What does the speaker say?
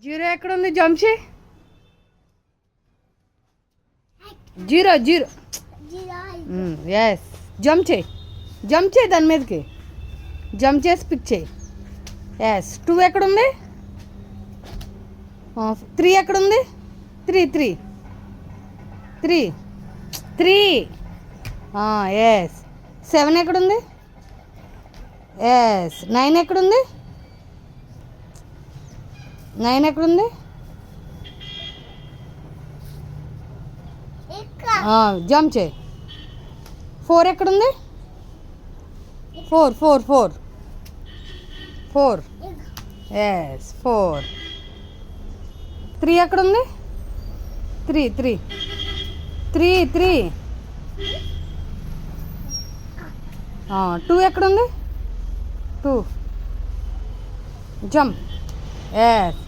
Zero ఎక్కడ ఉంది? Jump చేయి. Zero zero. ఎస్, జంప్ చేయి. జంప్ చేయి, దాని మీదకి జంప్ చేసి పిక్ చేయి. ఎస్. 2 ఎక్కడుంది? 3 ఎక్కడుంది? 3 3 3 3. ఎస్. 7 ఎక్కడుంది? ఎస్. 9 ఎక్కడుంది? 9 ఎక్కడుంది? జంప్ చేయి. 4 ఎక్కడుంది? 4 4 4 4. ఎస్, 4. 3 ఎక్కడుంది? 3 3 3 3. 2 ఎక్కడుంది? 2. జంప్. ఎస్.